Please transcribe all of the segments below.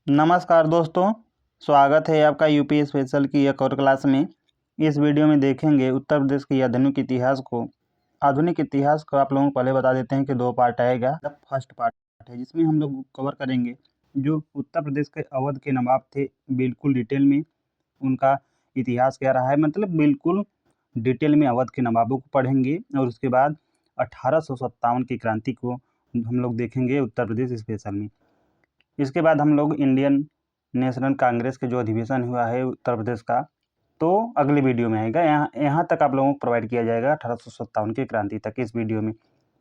नमस्कार दोस्तों, स्वागत है आपका यूपी स्पेशल की एक और क्लास में। इस वीडियो में देखेंगे उत्तर प्रदेश के आधुनिक इतिहास को। आधुनिक इतिहास को आप लोगों को पहले बता देते हैं कि दो पार्ट आएगा। फर्स्ट पार्ट है जिसमें हम लोग कवर करेंगे जो उत्तर प्रदेश के अवध के नवाब थे, बिल्कुल डिटेल में उनका इतिहास क्या रहा है, मतलब बिल्कुल डिटेल में अवध के नवाबों को पढ़ेंगे। और उसके बाद 1857 की क्रांति को हम लोग देखेंगे उत्तर प्रदेश स्पेशल में। इसके बाद हम लोग इंडियन नेशनल कांग्रेस के जो अधिवेशन हुआ है उत्तर प्रदेश का, तो अगले वीडियो में आएगा। यहाँ तक आप लोगों को प्रोवाइड किया जाएगा 1857 की क्रांति तक इस वीडियो में।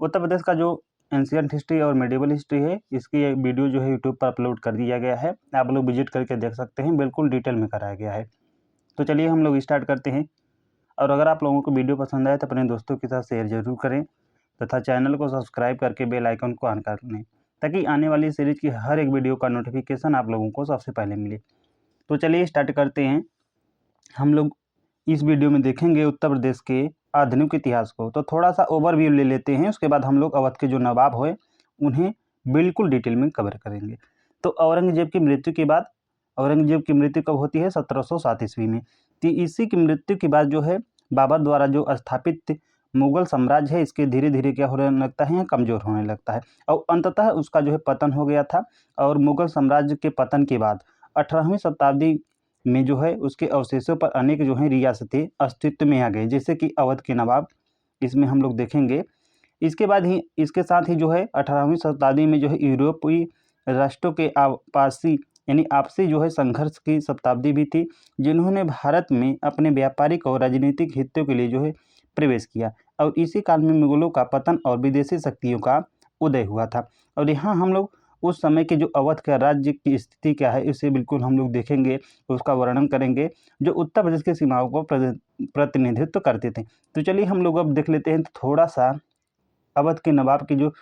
उत्तर प्रदेश का जो एंशियंट हिस्ट्री और मेडिवल हिस्ट्री है, इसकी वीडियो जो है यूट्यूब पर अपलोड कर दिया गया है, आप लोग विजिट करके देख सकते हैं, बिल्कुल डिटेल में कराया गया है। तो चलिए हम लोग स्टार्ट करते हैं। और अगर आप लोगों को वीडियो पसंद आए तो अपने दोस्तों के साथ शेयर जरूर करें तथा चैनल को सब्सक्राइब करके बेल आइकन को ऑन कर लें, ताकि आने वाली सीरीज की हर एक वीडियो का नोटिफिकेशन आप लोगों को सबसे पहले मिले। तो चलिए स्टार्ट करते हैं। हम लोग इस वीडियो में देखेंगे उत्तर प्रदेश के आधुनिक इतिहास को। तो थोड़ा सा ओवरव्यू ले लेते हैं, उसके बाद हम लोग अवध के जो नवाब हुए उन्हें बिल्कुल डिटेल में कवर करेंगे। तो औरंगजेब की मृत्यु के बाद, औरंगजेब की मृत्यु कब होती है? 1707 ईस्वी में। तो इसी की मृत्यु के बाद जो है बाबर द्वारा जो स्थापित मुगल साम्राज्य है, इसके धीरे धीरे क्या होने लगता है, कमज़ोर होने लगता है और अंततः उसका जो है पतन हो गया था। और मुगल साम्राज्य के पतन के बाद 18वीं शताब्दी में जो है उसके अवशेषों पर अनेक जो है रियासतें अस्तित्व में आ गई, जैसे कि अवध के नवाब, इसमें हम लोग देखेंगे। इसके बाद ही, इसके साथ ही जो है 18वीं शताब्दी में जो है यूरोपीय राष्ट्रों के आपसी यानी आपसी जो है संघर्ष की शताब्दी भी थी, जिन्होंने भारत में अपने व्यापारिक और राजनीतिक हितों के लिए जो है प्रवेश किया। और इसी काल में मुगलों का पतन और विदेशी शक्तियों का उदय हुआ था। और यहाँ हम लोग उस समय के जो अवध का राज्य की स्थिति क्या है, इसे बिल्कुल हम लोग देखेंगे, उसका वर्णन करेंगे, जो उत्तर प्रदेश की सीमाओं को प्रतिनिधित्व करते थे। तो चलिए हम लोग अब देख लेते हैं थोड़ा सा अवध के नवाब की जो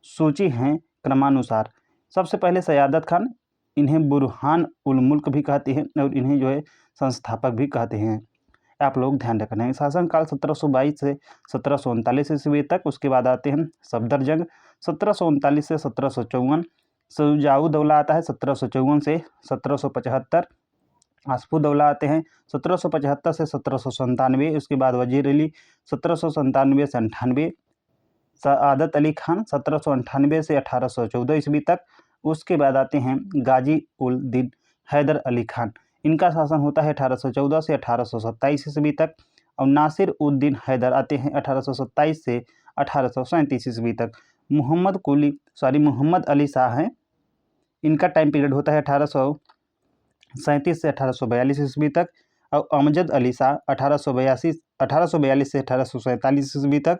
सूची हैं क्रमानुसार। सबसे पहले सयादत खान, इन्हें बुरहान उल मुल्क भी कहते हैं और इन्हें जो है संस्थापक भी कहते हैं, आप लोग ध्यान रखना है। शासनकाल 1722 से 1739 ईस्वी तक। उसके बाद आते हैं सफदरजंग 1739 से 1754। शुजाउद्दौला आता है 1754 से 1775। हसफुद्दौला आते हैं 1775 से 1797। उसके बाद वजीर अली 1797 से 98। सआदत अली खान 1798 से 1814 ईस्वी तक। उसके बाद आते हैं गाजी उल दीन हैदर अली खान, इनका शासन होता है 1814 से 1827 ईस्वी तक। और नासिर उद्दीन हैदर आते हैं 1827 से 1837 ईस्वी तक। मोहम्मद अली शाह हैं, इनका टाइम पीरियड होता है 1837 से 1842 ईस्वी तक। और अमजद अली शाह 1842 से 1847 ईस्वी तक।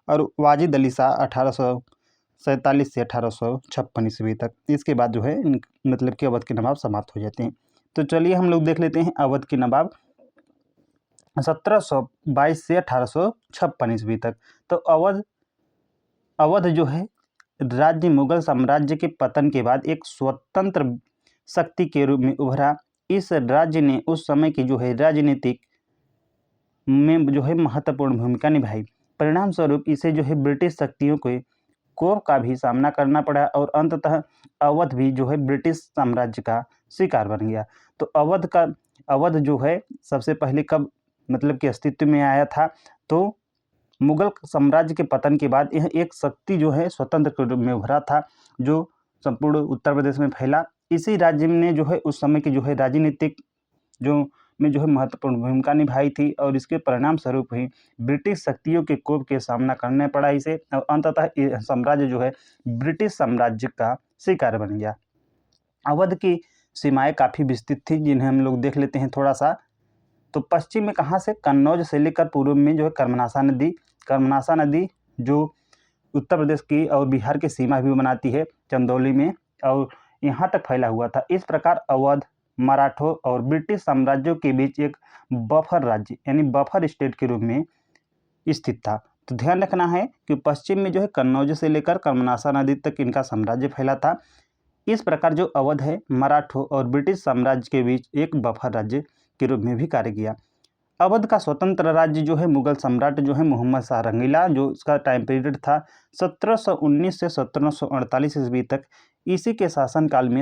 और वाजिद अली शाह 1847 से 1856 ईस्वी तक। इसके बाद जो है मतलब कि अवध के नवाब समाप्त हो जाते हैं। तो चलिए हम लोग देख लेते हैं अवध के नवाब 1722 से 1856 ईस्वी तक। तो अवध जो है राज्य मुगल साम्राज्य के पतन के बाद एक स्वतंत्र शक्ति के रूप में उभरा। इस राज्य ने उस समय की जो है राजनीतिक में जो है महत्वपूर्ण भूमिका निभाई। परिणाम स्वरूप इसे जो है ब्रिटिश शक्तियों के कोप का भी सामना करना पड़ा और अंततः अवध भी जो है ब्रिटिश साम्राज्य का शिकार बन गया। तो अवध जो है सबसे पहले कब मतलब कि अस्तित्व में आया था? तो मुगल साम्राज्य के पतन के बाद यह एक शक्ति जो है स्वतंत्र के रूप में उभरा था, जो संपूर्ण उत्तर प्रदेश में फैला। इसी राज्य ने जो है उस समय की जो है राजनीतिक जो में जो है महत्वपूर्ण भूमिका निभाई थी और इसके परिणाम स्वरूप ही ब्रिटिश शक्तियों के कोप के सामना करना पड़ा इसे और अंततः यह साम्राज्य जो है ब्रिटिश साम्राज्य का शिकार बन गया। अवध की सीमाएं काफ़ी विस्तृत थी, जिन्हें हम लोग देख लेते हैं थोड़ा सा। तो पश्चिम में कहाँ से? कन्नौज से लेकर पूर्व में जो है कर्मनाशा नदी जो उत्तर प्रदेश की और बिहार की सीमा भी बनाती है चंदौली में, और यहाँ तक फैला हुआ था। इस प्रकार अवध मराठों और ब्रिटिश साम्राज्यों के बीच एक बफर राज्य यानी बफर स्टेट के रूप में स्थित था। तो ध्यान रखना है कि पश्चिम में जो है कन्नौज से लेकर कर्मनाशा नदी तक इनका साम्राज्य फैला था। इस प्रकार जो अवध है मराठों और ब्रिटिश साम्राज्य के बीच एक बफर राज्य के रूप में भी कार्य किया। अवध का स्वतंत्र राज्य जो है मुगल सम्राट जो है मोहम्मद शाह रंगीला, जो इसका टाइम पीरियड था 1719 से 1748 ईस्वी तक, इसी के शासनकाल में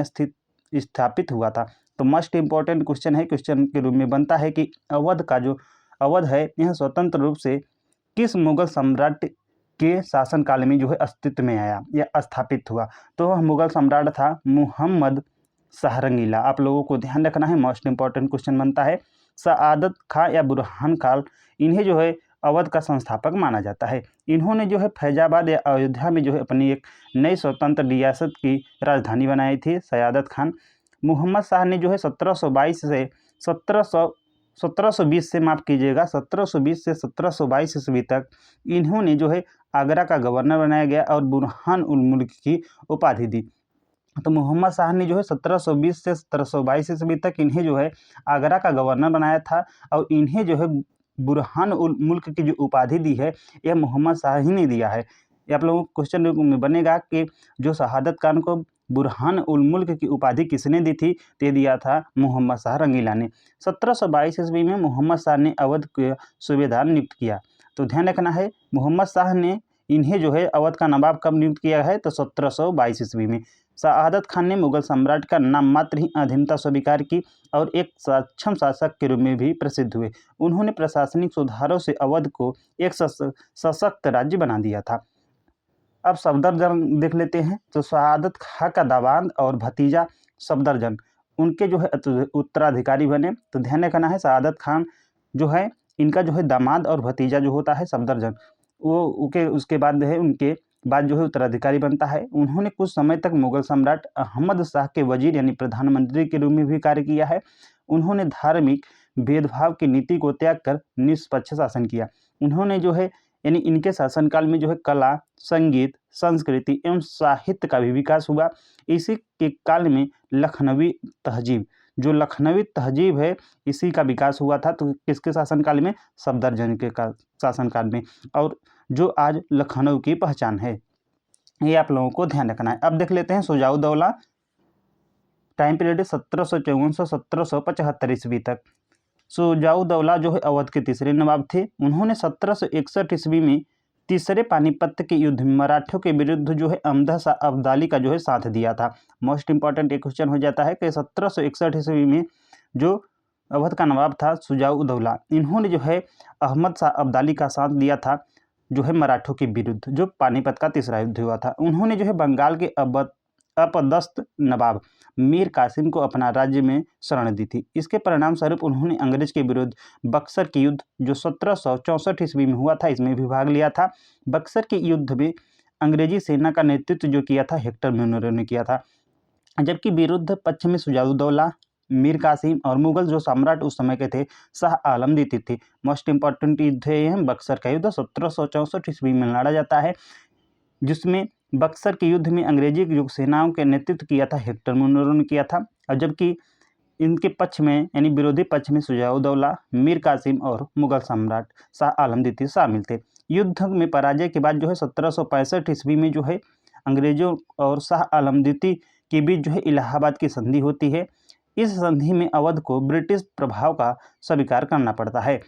स्थापित हुआ था। तो मोस्ट इम्पॉर्टेंट क्वेश्चन है, क्वेश्चन के रूप में बनता है कि अवध का जो अवध है यह स्वतंत्र रूप से किस मुगल सम्राट के शासनकाल में जो है अस्तित्व में आया या स्थापित हुआ। तो वह मुगल सम्राट था मुहम्मद शाह रंगीला। आप लोगों को ध्यान रखना है, मोस्ट इंपॉर्टेंट क्वेश्चन बनता है। सआदत खां या बुरहान खान, इन्हें जो है अवध का संस्थापक माना जाता है। इन्होंने जो है फैजाबाद या अयोध्या में जो है अपनी एक नई स्वतंत्र रियासत की राजधानी बनाई थी सयादत खान। मोहम्मद शाह ने जो है 1722 से 1720 से माफ़ कीजिएगा 1720 से 1722 ईस्वी तक इन्होंने जो है आगरा का गवर्नर बनाया गया और बुरहान उल मुल्क की उपाधि दी। तो मोहम्मद शाह ने जो है 1720 से 1722 ईस्वी तक इन्हें जो है आगरा का गवर्नर बनाया था और इन्हें जो है बुरहान उल मुल्क की जो उपाधि दी है यह मोहम्मद शाह ही ने दिया है। ये आप लोगों को क्वेश्चन में बनेगा कि जो शहादत खान को बुरहान उल मुल्क की उपाधि किसने दी थी, तो दिया था मोहम्मद शाह रंगीला ने। 1722 ईस्वी में मोहम्मद शाह ने अवध के सूबेदार नियुक्त किया। तो ध्यान रखना है, मोहम्मद शाह ने इन्हें जो है अवध का नवाब कब नियुक्त किया है, तो 1722 ईस्वी में। सआदत खान ने मुगल सम्राट का नाम मात्र ही अधीनता स्वीकार की और एक सक्षम शासक के रूप में भी प्रसिद्ध हुए। उन्होंने प्रशासनिक सुधारों से अवध को एक सशक्त राज्य बना दिया था। अब सफदरजंग देख लेते हैं। तो सआदत खां का दामाद और भतीजा सफदरजंग उनके जो है उत्तराधिकारी बने। तो ध्यान रखना है, सआदत खान जो है इनका जो है दामाद और भतीजा जो होता है सफदरजंग, वो उसके बाद है उनके बाद जो है उत्तराधिकारी बनता है। उन्होंने कुछ समय तक मुगल सम्राट अहमद शाह के वजीर यानी प्रधानमंत्री के रूप में भी कार्य किया है। उन्होंने धार्मिक भेदभाव की नीति को त्याग कर निष्पक्ष शासन किया। उन्होंने जो है यानी इनके शासनकाल में जो है कला, संगीत, संस्कृति एवं साहित्य का भी विकास हुआ। इसी के काल में लखनवी तहजीब, जो लखनवी तहजीब है इसी का विकास हुआ था। तो किसके शासनकाल में, सफदरजंग के शासनकाल में, और जो आज लखनऊ की पहचान है। ये आप लोगों को ध्यान रखना है। अब देख लेते हैं शुजाउद्दौला। टाइम पीरियड 1754 से 1775 ईस्वी तक। शुजाउद्दौला जो है अवध के तीसरे नवाब थे। उन्होंने 1761 ईस्वी में तीसरे पानीपत के युद्ध में मराठों के विरुद्ध जो है अहमद शाह अब्दाली का जो है साथ दिया था। मोस्ट इंपॉर्टेंट एक क्वेश्चन हो जाता है कि 1761 ईस्वी में जो अवध का नवाब था शुजाउद्दौला, इन्होंने जो है अहमद शाह अब्दाली का साथ दिया था जो है मराठों के विरुद्ध, जो पानीपत का तीसरा युद्ध हुआ था। उन्होंने जो है बंगाल के अपदस्थ नवाब मीर कासिम को अपना राज्य में शरण दी थी। इसके परिणाम स्वरूप उन्होंने अंग्रेज के विरुद्ध बक्सर के युद्ध जो 1764 ईस्वी में हुआ था, इसमें भी भाग लिया था। बक्सर के युद्ध में अंग्रेजी सेना का नेतृत्व जो किया था हेक्टर म्यूनरो ने किया था, जबकि विरुद्ध पक्ष में शुजाउद्दौला, मीर कासिम और मुगल जो सम्राट उस समय के थे शाह आलम द्वितीय थे। मोस्ट इंपॉर्टेंट युद्ध है बक्सर का युद्ध 1764 ईस्वी में लड़ा जाता है, जिसमें बक्सर के युद्ध में अंग्रेजी की जो सेनाओं के नेतृत्व किया था हेक्टर म्यूनरो ने किया था, और जबकि इनके पक्ष में यानी विरोधी पक्ष में शुजाउद्दौला, मीर कासिम और मुगल सम्राट शाह आलम द्वितीय शामिल थे। युद्ध में पराजय के बाद जो है 1765 ईस्वी में जो है अंग्रेजों और शाह आलम द्वितीय के बीच जो है इलाहाबाद की संधि होती है। इस संधि में अवध को ब्रिटिश प्रभाव का स्वीकार करना पड़ता है।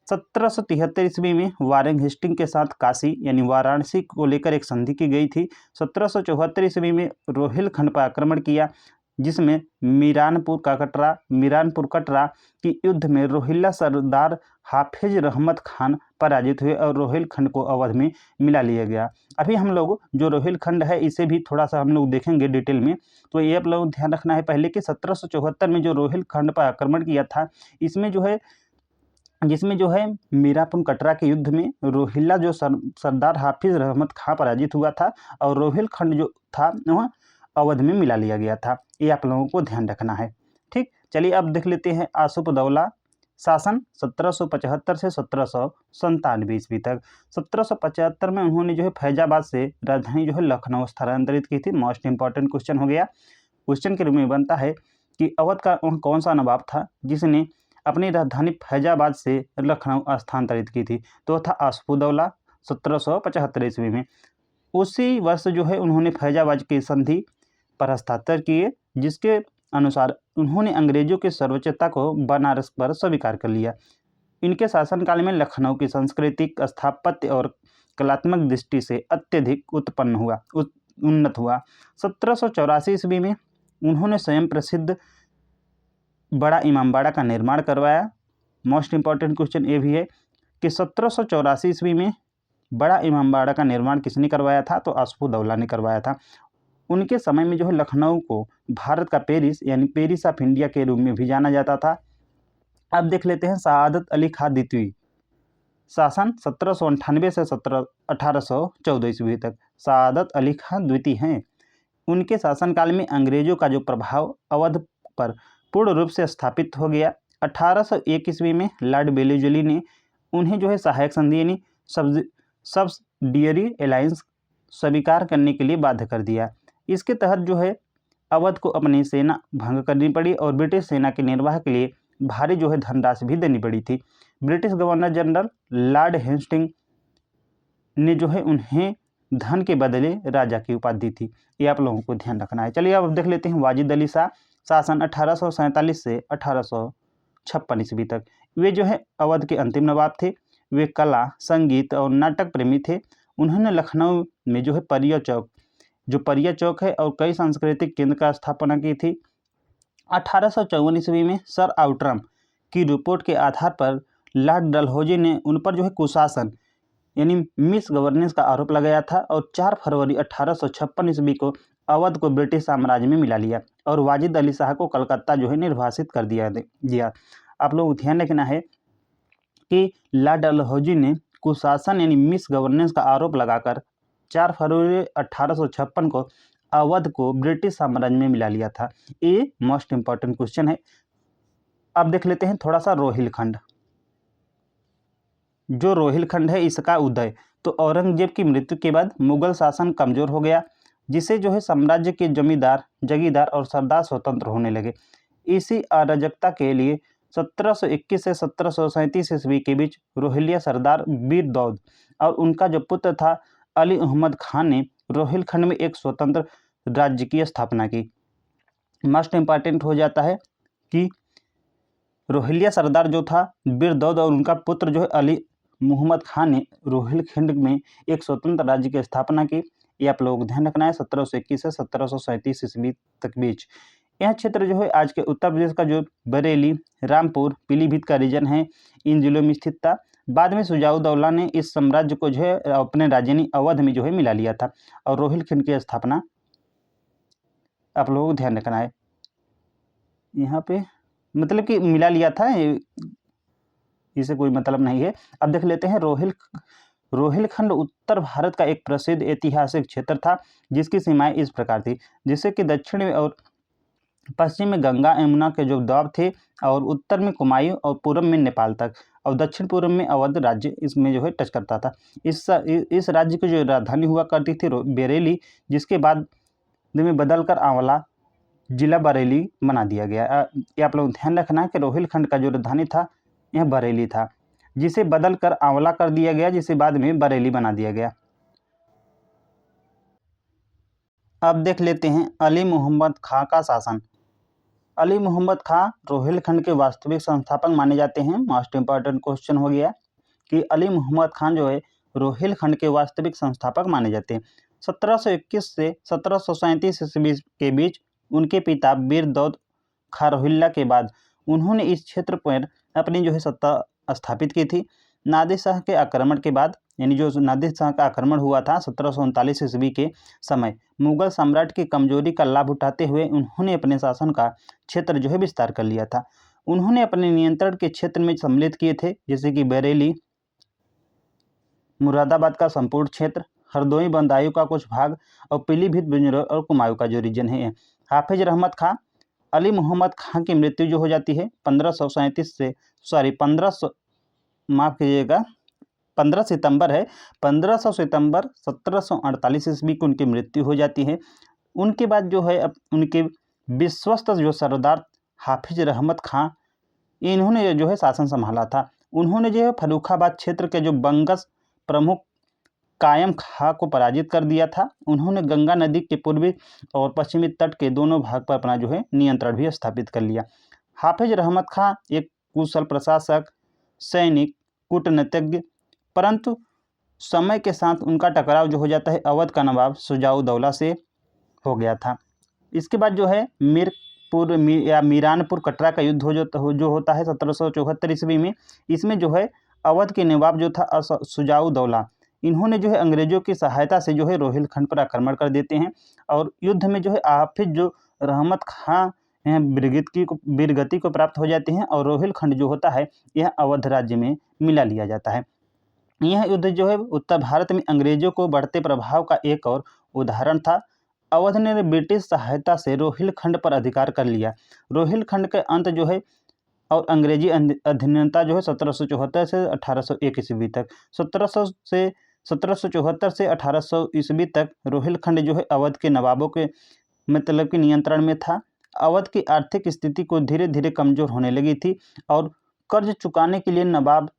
1773 ईस्वी में वारेन हेस्टिंग के साथ काशी यानी वाराणसी को लेकर एक संधि की गई थी। 1774 ईस्वी में रोहिलखंड पर आक्रमण किया, जिसमें मीरानपुर कटरा की युद्ध में रोहिल्ला सरदार हाफिज रहमत खान पराजित हुए और रोहिलखंड को अवध में मिला लिया गया। अभी हम लोग जो रोहिलखंड है इसे भी थोड़ा सा हम लोग देखेंगे डिटेल में। तो ये आप लोग ध्यान रखना है पहले कि 1774 में जो रोहिलखंड पर आक्रमण किया था, जिसमें जो है मीरापुर कटरा के युद्ध में रोहिल्ला जो सरदार हाफिज रहमत खां पराजित हुआ था और रोहिलखंड जो था वह अवध में मिला लिया गया था। ये आप लोगों को ध्यान रखना है। ठीक, चलिए अब देख लेते हैं आसुपदौला शासन 1775 से 1797 ईस्वी तक। 1775 में उन्होंने जो है फैजाबाद से राजधानी जो है लखनऊ स्थानांतरित की थी। मोस्ट इंपॉर्टेंट क्वेश्चन हो गया। क्वेश्चन के रूप में बनता है कि अवध का कौन सा नवाब था जिसने अपनी राजधानी फैजाबाद से लखनऊ स्थानांतरित की थी, तो था आसफुद्दौला 1775 ईस्वी में। उसी वर्ष जो है उन्होंने फैजाबाद की संधि पर हस्ताक्षर किए, जिसके अनुसार उन्होंने अंग्रेजों की सर्वोच्चता को बनारस पर स्वीकार कर लिया। इनके शासनकाल में लखनऊ की सांस्कृतिक, स्थापत्य और कलात्मक दृष्टि से अत्यधिक उन्नत हुआ। 1784 ईस्वी में उन्होंने स्वयं प्रसिद्ध बड़ा इमामबाड़ा का निर्माण करवाया। मोस्ट इंपॉर्टेंट क्वेश्चन ये भी है कि 1784 ईस्वी में बड़ा इमामबाड़ा का निर्माण किसने करवाया था? तो आसफउद्दौला ने करवाया था। उनके समय में जो है लखनऊ को भारत का पेरिस यानी पेरिस ऑफ इंडिया के रूप में भी जाना जाता था। अब देख लेते हैं शहादत अली खां द्वितीय, शासन 1798 से 1814 ईस्वी तक शहादत अली खां द्वितीय हैं। उनके शासनकाल में अंग्रेजों का जो प्रभाव अवध पर पूर्ण रूप से स्थापित हो गया। 1801 ईस्वी में लॉर्ड वेलेस्ली ने उन्हें जो है सहायक संधि यानी सब्सिडियरी अलायंस स्वीकार करने के लिए बाध्य कर दिया। इसके तहत जो है अवध को अपनी सेना भंग करनी पड़ी और ब्रिटिश सेना के निर्वाह के लिए भारी जो है धनराशि भी देनी पड़ी थी। British governor general lord Hastings ने जो है उन्हें धन के बदले राजा की उपाधि थी। ये आप लोगों को ध्यान रखना है। चलिए अब देख लेते हैं वाजिद अली शाह, शासन 1847 से 1856 ईस्वी तक। वे जो है अवध के अंतिम नवाब थे। वे कला, संगीत और नाटक प्रेमी थे। उन्होंने लखनऊ में जो है परिया चौक है और कई सांस्कृतिक केंद्र का स्थापना की थी। 1854 ईस्वी में सर आउट्रम की रिपोर्ट के आधार पर लॉर्ड डलहौजी ने उन पर जो है कुशासन यानी मिस गवर्नेंस का आरोप लगाया था और 4 फरवरी 1856 ईस्वी को अवध को ब्रिटिश साम्राज्य में मिला लिया और वाजिद अली शाह को कलकत्ता जो है निर्वासित कर दिया। आप लोग ध्यान रखना है कि लॉर्ड डलहौजी ने कुशासन यानी मिस गवर्नेंस का आरोप लगाकर 4 फरवरी 1856 को अवध को ब्रिटिश साम्राज्य में मिला लिया था। ये मोस्ट इंपॉर्टेंट क्वेश्चन है। अब देख लेते हैं थोड़ा सा रोहिलखंड। जो रोहिलखंड है इसका उदय तो औरंगजेब की मृत्यु के बाद मुगल शासन कमजोर हो गया, जिसे जो है साम्राज्य के जमींदार, जगीरदार और सरदार स्वतंत्र होने लगे। इसी अराजकता के लिए 1721 से 1737 ईस्वी के बीच रोहिलिया सरदार बीर दौद और उनका जो पुत्र था अली अहमद खान ने रोहिलखंड में एक स्वतंत्र राज्य की स्थापना की। मोस्ट इंपॉर्टेंट हो जाता है कि रोहिलिया सरदार जो था बीर दौद और उनका पुत्र जो है अली मोहम्मद खान ने रोहिलखंड में एक स्वतंत्र राज्य की स्थापना की। ये आप लोगों को ध्यान रखना है। 1721 से 1737 ईस्वी तक बीच यह क्षेत्र जो है आज के उत्तर प्रदेश का जो बरेली, रामपुर, पीलीभीत का रीजन है, इन जिलों में स्थित था। बाद में शुजाउद्दौला ने इस साम्राज्य को जो है अपने राजधानी अवध में जो है मिला लिया था और रोहिलखंड की स्थापना आप लोगों को ध्यान रखना है। यहाँ पे मतलब कि मिला लिया था, इसे कोई मतलब नहीं है। अब देख लेते हैं रोहिलखंड उत्तर भारत का एक प्रसिद्ध ऐतिहासिक क्षेत्र था जिसकी सीमाएं इस प्रकार थी, जैसे कि दक्षिण में और पश्चिम में गंगा यमुना के जो द्वीप थे और उत्तर में कुमायूं और पूर्व में नेपाल तक और दक्षिण पूर्व में अवध राज्य इसमें जो है टच करता था। इस राज्य की जो राजधानी हुआ करती थी बरेली, जिसके बाद में बदलकर आंवला जिला बरेली बना दिया गया। ये आप लोग ध्यान रखना है कि रोहिलखंड का जो राजधानी था यह बरेली था, जिसे बदलकर आंवला कर दिया गया, जिसे बाद में बरेली बना दिया गया। अब देख लेते हैं अली मोहम्मद खां का शासन। अली मोहम्मद खां रोहिलखंड के वास्तविक संस्थापक माने जाते हैं। मोस्ट इंपॉर्टेंट क्वेश्चन हो गया कि अली मोहम्मद खां जो है रोहिलखंड के वास्तविक संस्थापक माने जाते हैं। 1721 से 1737 ईस्वी के बीच उनके पिता बीर दौद खां रोहिल्ला के बाद उन्होंने इस क्षेत्र पर अपनी जो है सत्ता स्थापित की थी। नादिर शाह के आक्रमण के बाद यानी जो नादिर शाह का आक्रमण हुआ था 1739 ईस्वी के समय, मुगल सम्राट की कमजोरी का लाभ उठाते हुए उन्होंने अपने शासन का क्षेत्र जो है विस्तार कर लिया था। उन्होंने अपने नियंत्रण के क्षेत्र में सम्मिलित किए थे, जैसे कि बरेली, मुरादाबाद का संपूर्ण क्षेत्र, हरदोई बंदायूं का कुछ भाग और पीलीभीत, बिजनौर और कुमायूं का जो रीजन है। हाफिज रहमत खां, अली मोहम्मद खां की मृत्यु जो हो जाती है 15 सितंबर है, 15 सितंबर 1748 ईस्वी को उनकी मृत्यु हो जाती है। उनके बाद जो है अब उनके विश्वस्त जो सरदार हाफिज रहमत खां, इन्होंने जो है शासन संभाला था। उन्होंने जो है फर्रुखाबाद क्षेत्र के जो बंगस प्रमुख कायम खां को पराजित कर दिया था। उन्होंने गंगा नदी के पूर्वी और पश्चिमी तट के दोनों भाग पर अपना जो है नियंत्रण भी स्थापित कर लिया। हाफिज रहमत खां एक कुशल प्रशासक, सैनिक, कूटनीतिज्ञ, परंतु समय के साथ उनका टकराव जो हो जाता है अवध का नवाब शुजाउद्दौला से हो गया था। इसके बाद जो है या मीरानपुर कटरा का युद्ध जो होता है 1774 ईस्वी में। इसमें जो है अवध के नवाब जो था शुजाउद्दौला, इन्होंने जो है अंग्रेजों की सहायता से जो है रोहिलखंड पर आक्रमण कर देते हैं और युद्ध में जो है हाफिज जो रहमत खां वीरगति को प्राप्त हो जाते हैं और रोहिलखंड जो होता है यह अवध राज्य में मिला लिया जाता है। यह युद्ध जो है उत्तर भारत में अंग्रेजों को बढ़ते प्रभाव का एक और उदाहरण था। अवध ने ब्रिटिश सहायता से रोहिलखंड पर अधिकार कर लिया। रोहिलखंड के अंत जो है और अंग्रेजी अधीनता जो है 1774 से 1801 ईस्वी तक, 1774 से 1800 ईस्वी तक रोहिलखंड जो है अवध के नवाबों के मतलब कि नियंत्रण में था। अवध की आर्थिक स्थिति को धीरे धीरे कमजोर होने लगी थी और कर्ज चुकाने के लिए नवाब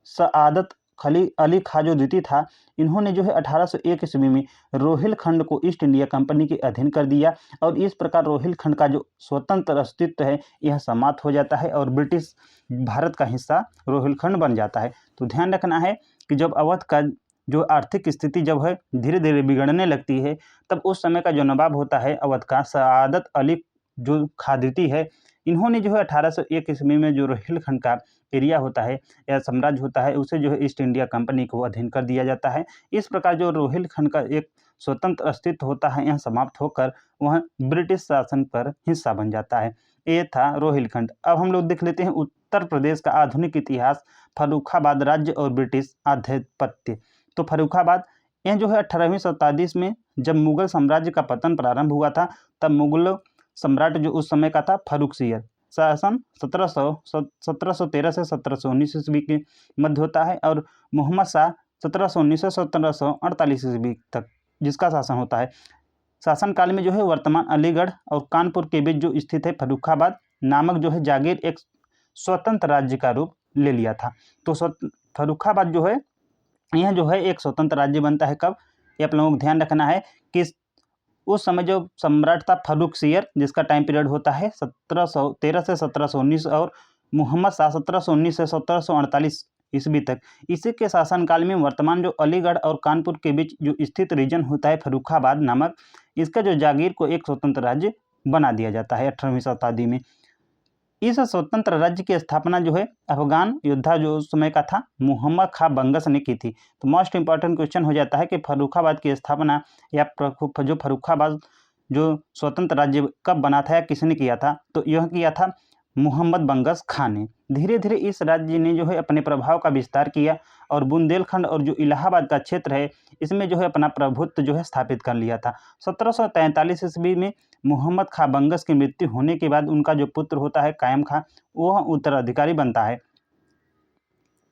सआदत अली खां जो द्वितीय था, इन्होंने जो है 1801 ईस्वी में रोहिलखंड को ईस्ट इंडिया कंपनी के अधीन कर दिया और इस प्रकार रोहिलखंड का जो स्वतंत्र अस्तित्व है यह समाप्त हो जाता है और ब्रिटिश भारत का हिस्सा रोहिलखंड बन जाता है। तो ध्यान रखना है कि जब अवध का जो आर्थिक स्थिति जब है धीरे धीरे बिगड़ने लगती है, तब उस समय का जो नवाब होता है अवध का सआदत अली जो खां द्वितीय है, इन्होंने जो है 1801 ईस्वी में जो रोहिलखंड का एरिया होता है या साम्राज्य होता है उसे जो है ईस्ट इंडिया कंपनी को अधीन कर दिया जाता है। इस प्रकार जो रोहिलखंड का एक स्वतंत्र अस्तित्व होता है यह समाप्त होकर वह ब्रिटिश शासन पर हिस्सा बन जाता है। ये था रोहिलखंड। अब हम लोग देख लेते हैं उत्तर प्रदेश का आधुनिक इतिहास, फर्रुखाबाद राज्य और ब्रिटिश आधिपत्य। तो फर्रुखाबाद यह जो है 18वीं शताब्दी में जब मुगल साम्राज्य का पतन प्रारंभ हुआ था, तब मुगल सम्राट जो उस समय का था फर्रुखसियर, शासन 1713 से 1719 ईस्वी के मध्य होता है और मोहम्मद शाह 1719 से 1748 ईस्वी तक जिसका शासन होता है। शासनकाल में जो है वर्तमान अलीगढ़ और कानपुर के बीच जो स्थित है फर्रुखाबाद नामक जो है जागीर एक स्वतंत्र राज्य का रूप ले लिया था। तो फर्रुखाबाद जो है यह जो है एक स्वतंत्र राज्य बनता है कब, ये आप लोगों को ध्यान रखना है कि उस समय जो सम्राट था फर्रुखसियर, जिसका टाइम पीरियड होता है 1713 से 1719 और मोहम्मद शाह 1719 से 1748 ईस्वी तक, इसी के शासनकाल में वर्तमान जो अलीगढ़ और कानपुर के बीच जो स्थित रीजन होता है फर्रुखाबाद नामक, इसका जो जागीर को एक स्वतंत्र राज्य बना दिया जाता है 18वीं शताब्दी में। इस स्वतंत्र राज्य की स्थापना जो है अफगान योद्धा जो उस समय का था मोहम्मद खां बंगस ने की थी। तो मोस्ट इंपॉर्टेंट क्वेश्चन हो जाता है कि फर्रुखाबाद की स्थापना या जो फर्रुखाबाद जो स्वतंत्र राज्य कब बना था या किसने किया था, तो यह किया था मोहम्मद बंगस खां ने। धीरे धीरे इस राज्य ने जो है अपने प्रभाव का विस्तार किया और बुंदेलखंड और जो इलाहाबाद का क्षेत्र है इसमें जो है अपना प्रभुत्व जो है स्थापित कर लिया था। 1743 ईस्वी में मोहम्मद खां बंगस की मृत्यु होने के बाद उनका जो पुत्र होता है कायम खां, वह उत्तराधिकारी बनता है।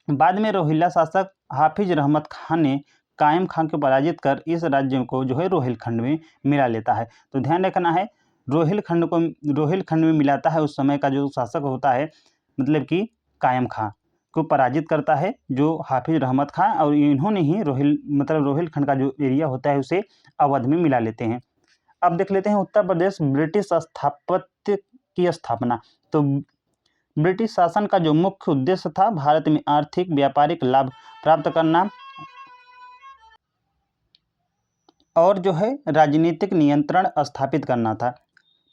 बाद में रोहिल्ला शासक हाफिज रहमत खां ने कायम खां को पराजित कर इस राज्य को जो है रोहिलखंड में मिला लेता है। तो ध्यान रखना है रोहिलखंड में मिलाता है उस समय का जो शासक होता है मतलब कि कायम खां को पराजित करता है जो हाफिज रहमत खां, और इन्होंने ही रोहिलखंड का जो एरिया होता है उसे अवध में मिला लेते हैं। अब देख लेते हैं उत्तर प्रदेश ब्रिटिश स्थापत्य की स्थापना। तो ब्रिटिश शासन का जो मुख्य उद्देश्य था भारत में आर्थिक व्यापारिक लाभ प्राप्त करना और जो है राजनीतिक नियंत्रण स्थापित करना था।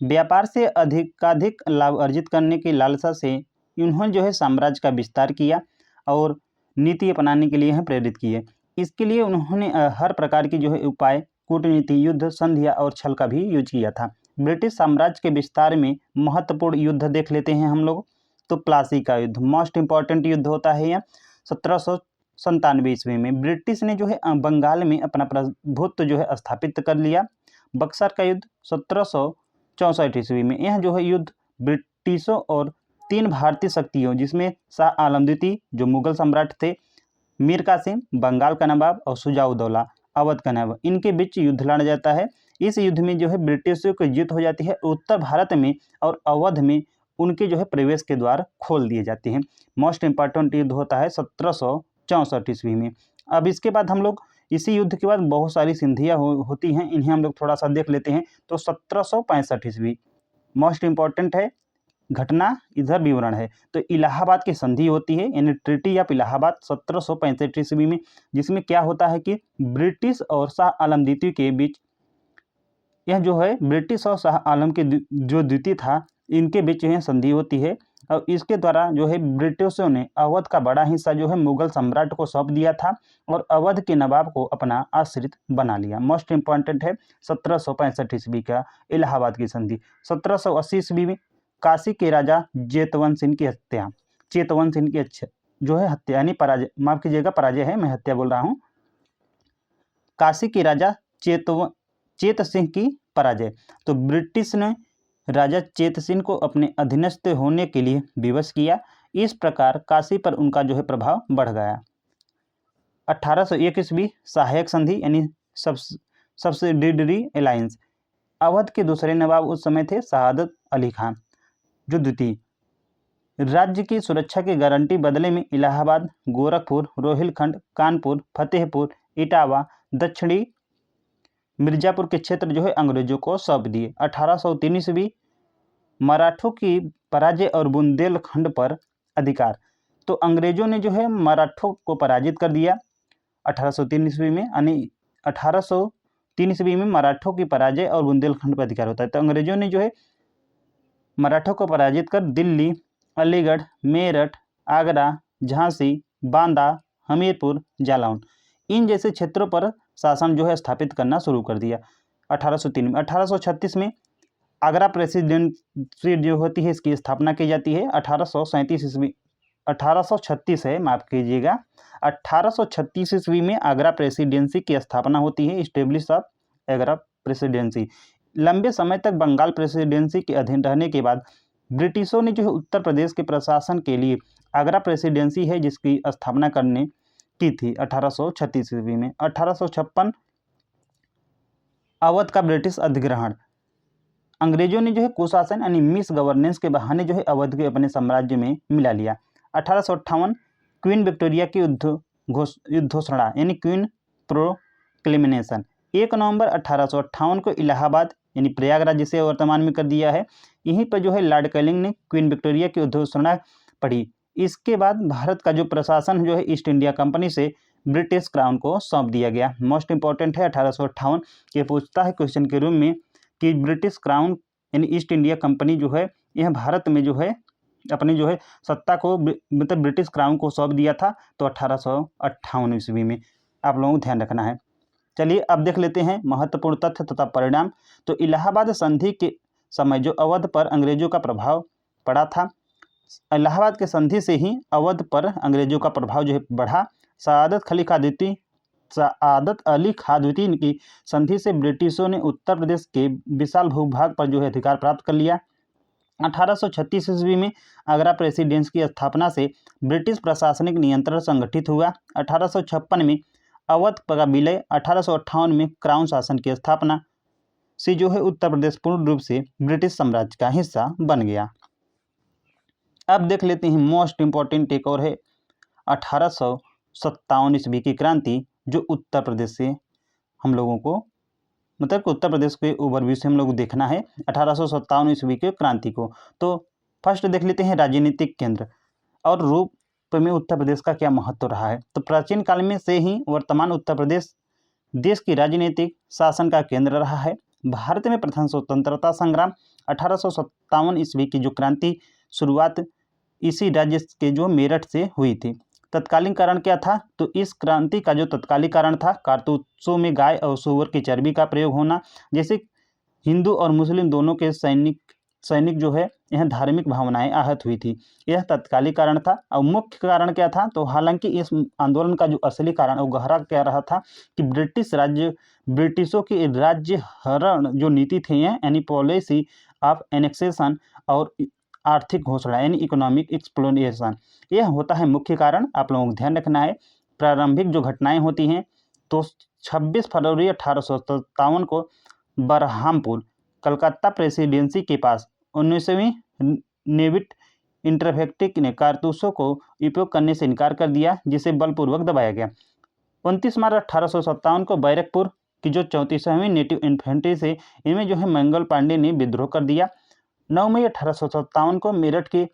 व्यापार से अधिकाधिक लाभ अर्जित करने की लालसा से इन्होंने जो है साम्राज्य का विस्तार किया और नीति अपनाने के लिए यह प्रेरित किए। इसके लिए उन्होंने हर प्रकार की जो है उपाय, कूटनीति, युद्ध, संधिया और छल का भी यूज किया था। ब्रिटिश साम्राज्य के विस्तार में महत्वपूर्ण युद्ध देख लेते हैं हम लोग। तो प्लासी का युद्ध मोस्ट इंपॉर्टेंट युद्ध होता है यह 1797 ईस्वी में। ब्रिटिश ने जो है बंगाल में अपना प्रभुत्व जो है स्थापित कर लिया। बक्सर का युद्ध 1764 ईस्वी में, यह जो है युद्ध ब्रिटिशों और 3 भारतीय शक्तियों जिसमें शाह आलम द्वितीय जो मुगल सम्राट थे, मीर कासिम बंगाल का नवाब और शुजाउद्दौला अवध का नवाब, इनके बीच युद्ध लड़ा जाता है। इस युद्ध में जो है ब्रिटिशों की जीत हो जाती है। उत्तर भारत में और अवध में उनके जो है प्रवेश के द्वार खोल दिए जाते हैं। मोस्ट इंपॉर्टेंट युद्ध होता है 1764 ईस्वी में। अब इसके बाद हम लोग इसी युद्ध के बाद बहुत सारी संधियाँ होती हैं, इन्हें हम लोग थोड़ा सा देख लेते हैं। तो 1765 ईस्वी मोस्ट इंपॉर्टेंट है, घटना इधर विवरण है। तो इलाहाबाद की संधि होती है यानी ट्रीटी ऑफ इलाहाबाद 1765 ईस्वी में, जिसमें क्या होता है कि ब्रिटिश और शाह आलम द्वितीय के बीच यह जो है ब्रिटिश और शाह आलम के जो द्वितीय था, इनके बीच यह संधि होती है और इसके द्वारा जो है ब्रिटिशों ने अवध का बड़ा हिस्सा जो है मुगल सम्राट को सौंप दिया था और अवध के नवाब को अपना आश्रित बना लिया। मोस्ट इंपॉर्टेंट है 1765 ईस्वी का इलाहाबाद की संधि। 1780 ईस्वी में काशी के राजा चेतवन सिंह की हत्या, चेतवन सिंह की जो है हत्या यानी पराजय, माफ कीजिएगा पराजय है, मैं हत्या बोल रहा हूँ। काशी के राजा चेत सिंह की पराजय। तो ब्रिटिश ने राजा चेत सिंह को अपने अधीनस्थ होने के लिए विवश किया। इस प्रकार काशी पर उनका जो है प्रभाव बढ़ गया। 1801 ईस्वी सहायक संधि यानी सब्सिडियरी अलायंस। अवध के दूसरे नवाब उस समय थे शहादत अली खान जो द्वितीय। राज्य की सुरक्षा की गारंटी बदले में इलाहाबाद, गोरखपुर, रोहिलखंड, कानपुर, फतेहपुर, इटावा, दक्षिणी मिर्जापुर के क्षेत्र जो है अंग्रेजों को सौंप दिए। 1803 ईस्वी मराठों की पराजय और बुंदेलखंड पर अधिकार। तो अंग्रेजों ने जो है मराठों को पराजित कर दिया 1803 ईस्वी में, यानी 1803 ईस्वी में मराठों की पराजय और बुंदेलखंड पर अधिकार होता है। तो अंग्रेजों ने जो है मराठों को पराजित कर दिल्ली, अलीगढ़, मेरठ, आगरा, झांसी, बांदा, हमीरपुर, जालौन इन जैसे क्षेत्रों पर शासन जो है स्थापित करना शुरू कर दिया 1803 में। 1836 में आगरा प्रेसिडेंसी जो होती है इसकी स्थापना की जाती है। 1837 ईस्वी 1836 है, माफ कीजिएगा, 1836 ईस्वी में आगरा प्रेसिडेंसी की स्थापना होती है, इस्टेब्लिश ऑफ आगरा प्रेसिडेंसी। लंबे समय तक बंगाल प्रेसिडेंसी के अधीन रहने के बाद ब्रिटिशों ने जो है उत्तर प्रदेश के प्रशासन के लिए आगरा प्रेसिडेंसी है जिसकी स्थापना करने की थी 1836 ईस्वी में। 1856 अवध का ब्रिटिश अधिग्रहण। अंग्रेजों ने जो है कुशासन यानी मिस गवर्नेंस के बहाने जो है अवध के अपने साम्राज्य में मिला लिया। 1858 क्वीन विक्टोरिया की युद्धघोषणा यानी क्वीन प्रोक्लेमेशन। 1 नवंबर 1858 को इलाहाबाद यानी प्रयागराज जिसे वर्तमान में कर दिया है, यहीं पर जो है लॉर्ड कैनिंग ने क्वीन विक्टोरिया की युद्धघोषणा पढ़ी। इसके बाद भारत का जो प्रशासन जो है ईस्ट इंडिया कंपनी से ब्रिटिश क्राउन को सौंप दिया गया। मोस्ट इंपॉर्टेंट है 1858 ये पूछता है क्वेश्चन के रूप में कि ब्रिटिश क्राउन यानी ईस्ट इंडिया कंपनी जो है यह भारत में जो है अपनी जो है सत्ता को मतलब ब्रिटिश क्राउन को सौंप दिया था। तो 1858 ईस्वी में आप लोगों को ध्यान रखना है। चलिए अब देख लेते हैं महत्वपूर्ण तथ्य तथा परिणाम। तो इलाहाबाद संधि के समय जो अवध पर अंग्रेजों का प्रभाव पड़ा था, इलाहाबाद के संधि से ही अवध पर अंग्रेजों का प्रभाव जो है बढ़ा। सआदत अली खां द्वितीय की संधि से ब्रिटिशों ने उत्तर प्रदेश के विशाल भूभाग पर जो है अधिकार प्राप्त कर लिया। 1836 ईस्वी में आगरा प्रेसिडेंसी की स्थापना से ब्रिटिश प्रशासनिक नियंत्रण संगठित हुआ। 1856 में अवध का विलय, 1858 में क्राउन शासन की स्थापना से जो है उत्तर प्रदेश पूर्ण रूप से ब्रिटिश साम्राज्य का हिस्सा बन गया। अब देख लेते हैं मोस्ट इंपॉर्टेंट एक और है 1857 ईस्वी की क्रांति, जो उत्तर प्रदेश से हम लोगों को मतलब उत्तर प्रदेश के ओवरव्यू से हम लोग देखना है 1857 ईस्वी के क्रांति को। तो फर्स्ट देख लेते हैं राजनीतिक केंद्र और रूप में उत्तर प्रदेश का क्या महत्व रहा है। तो प्राचीन काल में से ही वर्तमान उत्तर प्रदेश देश की राजनीतिक शासन का केंद्र रहा है। भारत में प्रथम स्वतंत्रता संग्राम 1857 ईस्वी की जो क्रांति शुरुआत इसी राज्य के जो मेरठ से हुई थी। तत्कालीन कारण क्या था? तो इस क्रांति का जो तत्कालीन कारण था कारतूसों में गाय और सूअर की चर्बी का प्रयोग होना, जैसे हिंदू और मुस्लिम दोनों के सैनिक जो है यह धार्मिक भावनाएं आहत हुई थी, यह तत्कालिक कारण था। और मुख्य कारण क्या था? तो हालांकि इस आंदोलन का जो असली कारण और गहरा क्या रहा था कि ब्रिटिशों की राज्य हरण जो नीति थी यानी पॉलिसी ऑफ एनेक्सेशन और आर्थिक घोषणा यानी इकोनॉमिक एक्सप्लोनेशन, यह होता है मुख्य कारण। आप लोगों को ध्यान रखना है। प्रारंभिक जो घटनाएं होती हैं तो 26 फरवरी 1857 को बरहामपुर कलकत्ता प्रेसिडेंसी के पास 19वीं नेविट इंटरफेक्टिक ने कारतूसों को उपयोग करने से इनकार कर दिया, जिसे बलपूर्वक दबाया गया। 29 मार्च 1857 को बैरकपुर की जो 34वीं नेटिव इन्फेंट्री से इनमें जो है मंगल पांडे ने विद्रोह कर दिया। 9 मई 1857 को मेरठ के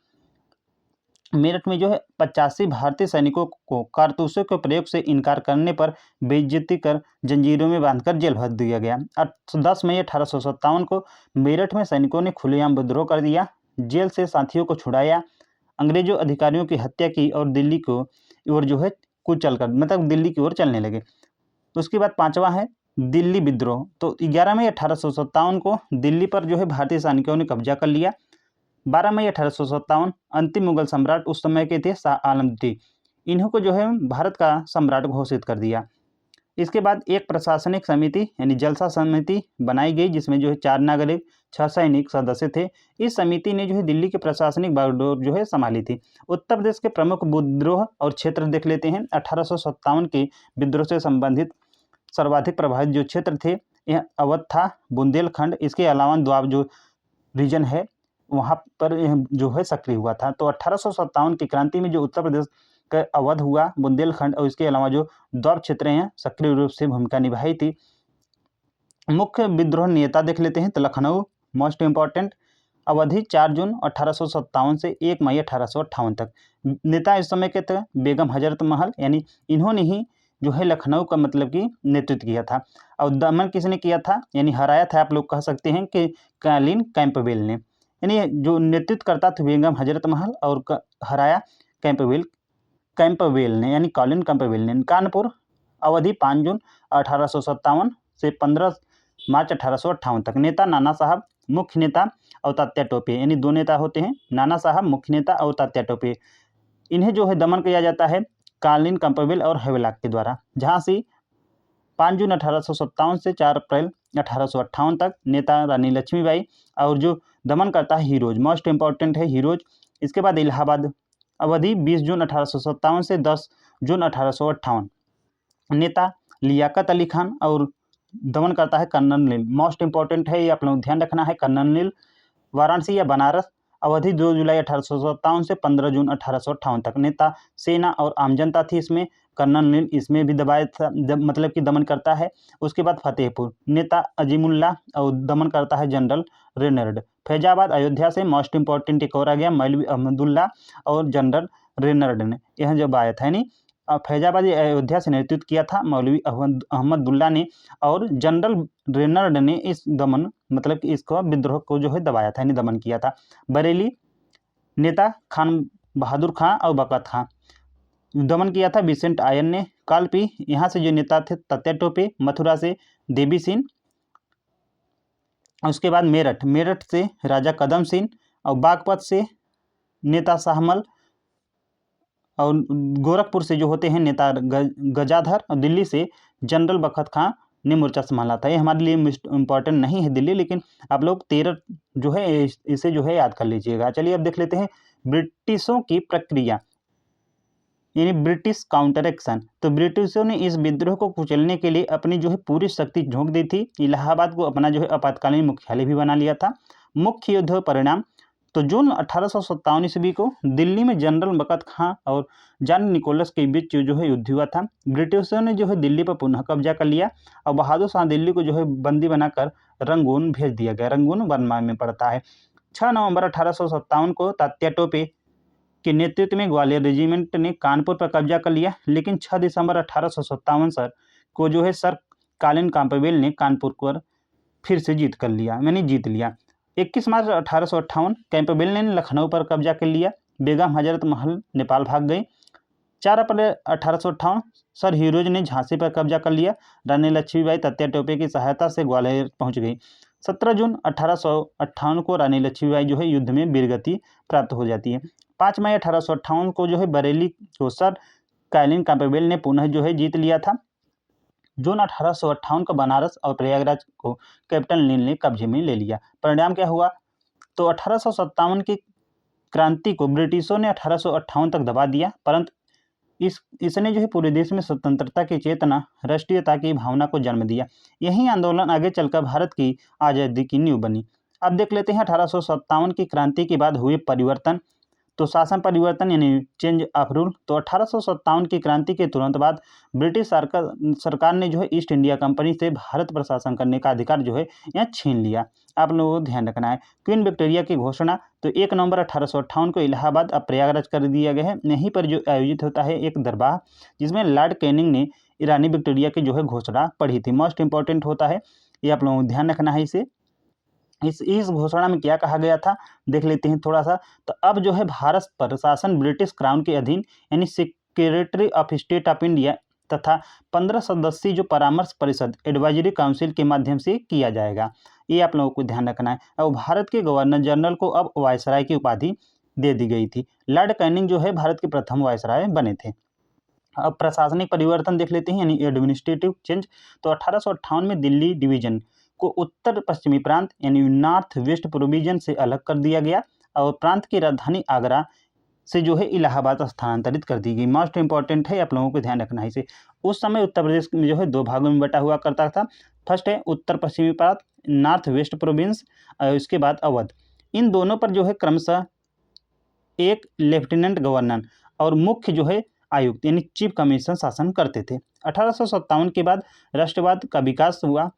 मेरठ में जो है 85 भारतीय सैनिकों को कारतूसों के प्रयोग से इनकार करने पर बेइज्जती कर जंजीरों में बांधकर जेल भर दिया गया। 10 मई 1857 को मेरठ में सैनिकों ने खुलेआम विद्रोह कर दिया, जेल से साथियों को छुड़ाया, अंग्रेजों अधिकारियों की हत्या की और दिल्ली को और जो है कुचल कर मतलब दिल्ली की ओर चलने लगे। उसके बाद 5वां है दिल्ली विद्रोह। तो 11 मई 1857 को दिल्ली पर जो है भारतीय सैनिकों ने कब्जा कर लिया। 12 मई 1857 अंतिम मुगल सम्राट उस समय के थे शाह आलम थे, इन्हों को जो है भारत का सम्राट घोषित कर दिया। इसके बाद एक प्रशासनिक समिति यानी जलसा समिति बनाई गई, जिसमें जो है 4 नागरिक 6 सैनिक सदस्य थे। इस समिति ने जो है दिल्ली की प्रशासनिक बागडोर जो है संभाली थी। उत्तर प्रदेश के प्रमुख विद्रोह और क्षेत्र देख लेते हैं। 1857 के विद्रोह से संबंधित सर्वाधिक प्रभावित जो क्षेत्र थे यह अवध था, बुंदेलखंड, इसके अलावा द्वाब जो रीजन है वहाँ पर जो है सक्रिय हुआ था। तो 1857 की क्रांति में जो उत्तर प्रदेश का अवध हुआ, बुंदेलखंड और इसके अलावा जो द्वाब क्षेत्र हैं सक्रिय रूप से भूमिका निभाई थी। मुख्य विद्रोह नेता देख लेते हैं। तो लखनऊ मोस्ट इम्पॉर्टेंट, अवधि 4 जून 1857 से 1 मई 1858 तक। नेता इस समय के थे बेगम हजरत महल, यानी इन्होंने ही जो है लखनऊ का मतलब कि नेतृत्व किया था। और दमन किसने किया था, यानी हराया था, आप लोग कह सकते हैं कि कालिन कैंपबेल ने, यानी जो नेतृत्व करता था बेगम हजरत महल और हराया कैंपबेल ने, यानी कॉलिन कैंपबेल ने। कानपुर अवधि 5 जून 1857 से 15 मार्च 1858 तक। नेता नाना साहब, मुख्य नेता और तात्या टोपे, यानी 2 नेता होते हैं, नाना साहब मुख्य नेता और तात्या टोपे। इन्हें जो है दमन किया जाता है कॉलिन कैंपबेल और हेवलॉक के द्वारा। झांसी 5 जून 1857 से 4 अप्रैल 1858 तक। नेता रानी लक्ष्मीबाई और जो दमन करता है हीरोज, मोस्ट इंपॉर्टेंट है हीरोज। इसके बाद इलाहाबाद अवधि 20 जून 1857 से 10 जून 1858। नेता लियाकत अली खान और दमन करता है कर्नल नील, मोस्ट इंपॉर्टेंट है, ये आप लोग ध्यान रखना है। कर्नल नील वाराणसी या बनारस अवधि 2 जुलाई 1857 से 15 जून 1858 तक। नेता सेना और आम जनता थी इसमें, कर्नल नील इसमें भी दबाया था, मतलब कि दमन करता है। उसके बाद फतेहपुर, नेता अजीमुल्ला और दमन करता है जनरल रेनर्ड। फैजाबाद अयोध्या से मोस्ट इंपॉर्टेंट एक और आ गया, मौलवी अहमदुल्ला और जनरल रेनर्ड ने यह जब आया था, यानी फैजाबाद अयोध्या से नेतृत्व किया था मौलवी अहमदुल्ला ने, और जनरल रेनर्ड ने इस दमन मतलब कि इसको विद्रोह को जो है दबाया था, यानी दमन किया था। बरेली नेता खान बहादुर खां और बकत खां, दमन किया था बिसेंट आयन ने। कालपी यहाँ से जो नेता थे तात्या टोपे, मथुरा से देवी सिंह। उसके बाद मेरठ से राजा कदम सिंह और बागपत से नेता शाहमल, और गोरखपुर से जो होते हैं नेता गजाधर, और दिल्ली से जनरल बखत खां ने मोर्चा संभाला था। ये हमारे लिए इम्पॉर्टेंट नहीं है दिल्ली, लेकिन आप लोग 13 जो है इसे जो है याद कर लीजिएगा। चलिए अब देख लेते हैं ब्रिटिशों की प्रक्रिया, यानी ब्रिटिश काउंटर एक्शन। तो ब्रिटिशों ने इस विद्रोह को कुचलने के लिए अपनी जो है पूरी शक्ति झोंक दी थी। इलाहाबाद को अपना जो है आपातकालीन मुख्यालय भी बना लिया था। मुख्य युद्ध परिणाम, तो जून 1857 ईस्वी को दिल्ली में जनरल बकत खां और जॉन निकोलस के बीच जो है युद्ध हुआ था। ब्रिटिशों ने जो है दिल्ली पर पुनः कब्जा कर लिया और बहादुर शाह दिल्ली को जो है बंदी बनाकर रंगून भेज दिया गया। रंगून बर्मा में पड़ता है। 6 नवंबर 1857 को तात्या टोपे के नेतृत्व में ग्वालियर रेजिमेंट ने कानपुर पर कब्जा कर लिया, लेकिन 6 दिसंबर 1857 को जो है सर कॉलिन कैंपबेल ने कानपुर पर फिर से जीत लिया। 21 मार्च 1858 कैंपबेल ने लखनऊ पर कब्जा कर लिया। बेगम हजरत महल नेपाल भाग गई। 4 अप्रैल 1858 सर हीरोज ने झांसी पर कब्जा कर लिया। रानी लक्ष्मीबाई तात्या टोपे की सहायता से ग्वालियर पहुंच गई। 17 जून 1858 को रानी लक्ष्मीबाई जो है युद्ध में वीरगति प्राप्त हो जाती है। 5 मई 1858 को जो है बरेली को सर कॉलिन कैंपबेल ने पुनः जो है जीत लिया था। जून 1858 को बनारस और प्रयागराज को कैप्टन नील ने कब्जे में ले लिया। परिणाम क्या हुआ, तो 1857 की क्रांति को ब्रिटिशों ने 1858 तक दबा दिया, परंतु इसने जो है पूरे देश में स्वतंत्रता की चेतना, राष्ट्रीयता की भावना को जन्म दिया। यही आंदोलन आगे चलकर भारत की आज़ादी की नींव बनी। अब देख लेते हैं 1857 की क्रांति के बाद हुए परिवर्तन। तो शासन परिवर्तन यानी चेंज ऑफ रूल। तो 1857 की क्रांति के तुरंत बाद ब्रिटिश सरकार ने जो है ईस्ट इंडिया कंपनी से भारत पर शासन करने का अधिकार जो है यहाँ छीन लिया। आप लोगों को ध्यान रखना है। क्वीन विक्टोरिया की घोषणा तो 1 नवंबर 1858 को इलाहाबाद अब प्रयागराज कर दिया गया है। यहीं पर जो आयोजित होता है एक दरबार, जिसमें लॉर्ड कैनिंग ने रानी विक्टोरिया की जो है घोषणा पढ़ी थी। मोस्ट इंपॉर्टेंट होता है, ये आप लोगों को ध्यान रखना है। इसे इस घोषणा में क्या कहा गया था देख लेते हैं थोड़ा सा। तो अब जो है भारत पर शासन ब्रिटिश क्राउन के अधीन यानी secretary of state of India तथा 15 सदस्यीय जो परामर्श परिषद एडवाइजरी काउंसिल के माध्यम से किया जाएगा। ये आप लोगों को ध्यान रखना है। और भारत के गवर्नर जनरल को अब वायसराय की उपाधि दे दी गई थी। लॉर्ड कैनिंग जो है भारत के प्रथम वायसराय बने थे। अब प्रशासनिक परिवर्तन देख लेते हैं यानी एडमिनिस्ट्रेटिव चेंज। तो 1858 में दिल्ली डिवीजन को उत्तर पश्चिमी प्रांत यानी नॉर्थ वेस्ट प्रोविजन से अलग कर दिया गया और प्रांत की राजधानी आगरा से जो है इलाहाबाद स्थानांतरित कर दी गई। मोस्ट इंपॉर्टेंट है, आप लोगों को ध्यान रखना है इसे। उस समय उत्तर प्रदेश में जो है 2 भागों में बटा हुआ करता था। फर्स्ट है उत्तर पश्चिमी प्रांत नॉर्थ वेस्ट प्रोविंस, और इसके बाद अवध। इन दोनों पर जो है क्रमशः एक लेफ्टिनेंट गवर्नर और मुख्य जो है आयुक्त यानी चीफ कमिश्नर शासन करते थे। 1857 के बाद राष्ट्रवाद का विकास हुआ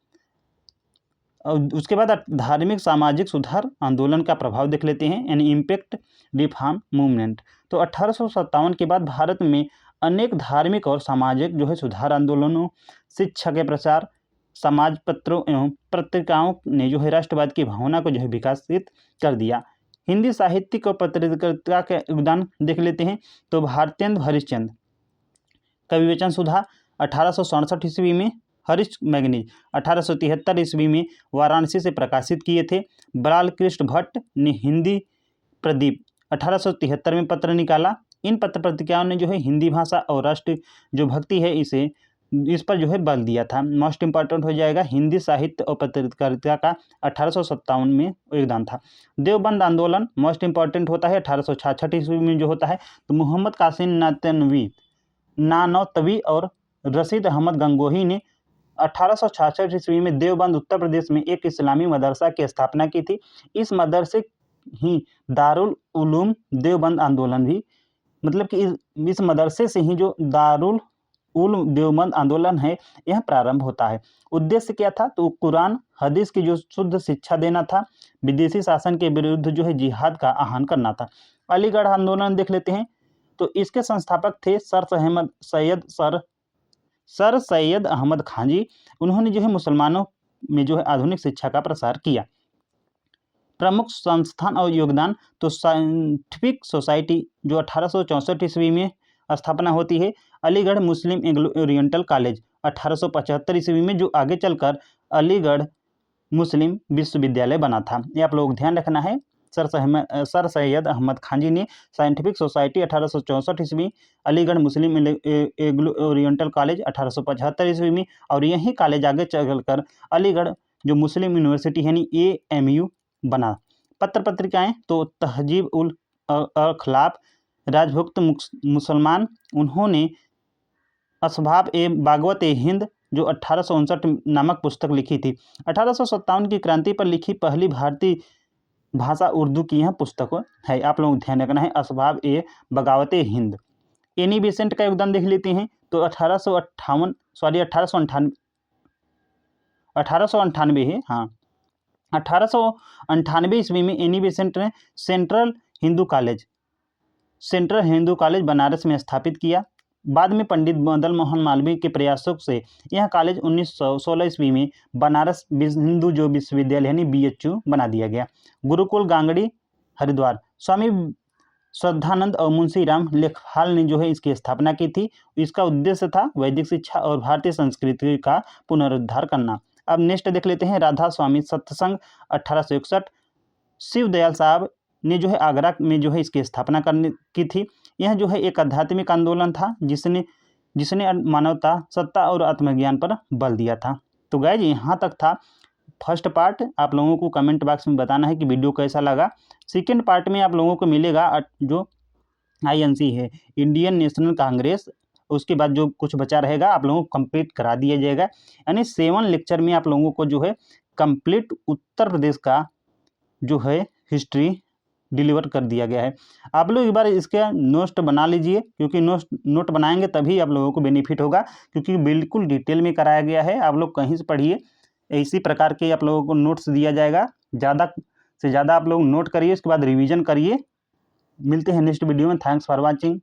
और उसके बाद धार्मिक सामाजिक सुधार आंदोलन का प्रभाव देख लेते हैं यानी इम्पैक्ट रिफॉर्म मूवमेंट। तो 1857 के बाद भारत में अनेक धार्मिक और सामाजिक जो है सुधार आंदोलनों, शिक्षा के प्रचार, समाज पत्रों एवं पत्रिकाओं ने जो है राष्ट्रवाद की भावना को जो है विकसित कर दिया। हिंदी साहित्यिक और पत्रकारिता का योगदान देख लेते हैं। तो भारतेंद्र हरिश्चंद्र कवि वचन सुधा 1867 ईस्वी में, हरीश मैगनीज 1873 ईस्वी में वाराणसी से प्रकाशित किए थे। बालकृष्ण भट्ट ने हिंदी प्रदीप 1873 में पत्र निकाला। इन पत्र पत्रिकाओं ने जो है हिंदी भाषा और राष्ट्र जो भक्ति है इस पर जो है बल दिया था। मोस्ट इंपॉर्टेंट हो जाएगा हिंदी साहित्य और पत्रकारिता का 1857 में योगदान था। देवबंद आंदोलन मोस्ट इंपॉर्टेंट होता है 1866 ईस्वी में जो होता है। तो मोहम्मद कासिम नानौतवी और रशीद अहमद गंगोही ने 1866 ईस्वी में देवबंद उत्तर प्रदेश में एक इस्लामी मदरसा की स्थापना की थी। इस मदरसे ही दारुल उलूम देवबंद आंदोलन भी, मतलब कि इस मदरसे से ही जो दारुल उलूम देवबंद आंदोलन है यह प्रारंभ होता है। उद्देश्य क्या था? तो कुरान हदीस की जो शुद्ध शिक्षा देना था, विदेशी शासन के विरुद्ध जो है जिहाद का आह्वान करना था। अलीगढ़ आंदोलन देख लेते हैं। तो इसके संस्थापक थे सर सैयद अहमद खान जी। उन्होंने जो है मुसलमानों में जो है आधुनिक शिक्षा का प्रसार किया। प्रमुख संस्थान और योगदान तो साइंटिफिक सोसाइटी जो 1864 ईस्वी में स्थापना होती है। अलीगढ़ मुस्लिम एंग्लो ओरिएंटल कॉलेज 1875 ईस्वी में, जो आगे चलकर अलीगढ़ मुस्लिम विश्वविद्यालय बना था। ये आप लोग ध्यान रखना है। सर सैयद अहमद खान जी ने साइंटिफिक सोसाइटी 1864 ईस्वी, अलीगढ़ मुस्लिम एंग्लो ओरिएंटल कॉलेज 1875 ईस्वी में, और यही कॉलेज आगे चलकर अलीगढ़ जो मुस्लिम यूनिवर्सिटी यानी AMU बना। पत्र पत्रिकाएं तो तहजीब उल अखलाक, राजभुक्त मुसलमान, उन्होंने असबाब ए बागवत ए हिंद जो 1859 नामक पुस्तक लिखी थी। 1857 की क्रांति पर लिखी पहली भारतीय भाषा उर्दू की यह पुस्तक है। आप लोग ध्यान रखना है, असबाब ए बगावत ए हिंद। एनी बेसेंट का योगदान देख लेते हैं। तो 1898 है, हाँ 1898 ईस्वी में एनी बेसेंट ने सेंट्रल हिंदू कॉलेज बनारस में स्थापित किया। बाद में पंडित मदन मोहन मालवीय के प्रयासों से यह कॉलेज 1916 ईस्वी में बनारस हिंदू जो विश्वविद्यालय यानी BHU बना दिया गया। गुरुकुल गांगड़ी हरिद्वार, स्वामी श्रद्धानंद और मुंशी राम लेखपाल ने जो है इसकी स्थापना की थी। इसका उद्देश्य था वैदिक शिक्षा और भारतीय संस्कृति का पुनरुद्धार करना। अब नेक्स्ट देख लेते हैं राधा स्वामी सत्संग 1861। शिव दयाल साहब ने जो है आगरा में जो है इसकी स्थापना करने की थी। यह जो है एक आध्यात्मिक आंदोलन था जिसने मानवता, सत्ता और आत्मज्ञान पर बल दिया था। तो गाइज यहाँ तक था फर्स्ट पार्ट। आप लोगों को कमेंट बॉक्स में बताना है कि वीडियो कैसा लगा। सेकेंड पार्ट में आप लोगों को मिलेगा जो INC है, इंडियन नेशनल कांग्रेस। उसके बाद जो कुछ बचा रहेगा आप लोगों को कंप्लीट करा दिया जाएगा। यानी 7 लेक्चर में आप लोगों को जो है कंप्लीट उत्तर प्रदेश का जो है हिस्ट्री डिलीवर कर दिया गया है। आप लोग एक बार इसके नोट बना लीजिए, क्योंकि नोट बनाएंगे तभी आप लोगों को बेनिफिट होगा, क्योंकि बिल्कुल डिटेल में कराया गया है। आप लोग कहीं से पढ़िए, इसी प्रकार के आप लोगों को नोट्स दिया जाएगा। ज़्यादा से ज़्यादा आप लोग नोट करिए, उसके बाद रिवीजन करिए। मिलते हैं नेक्स्ट वीडियो में। Thanks for watching.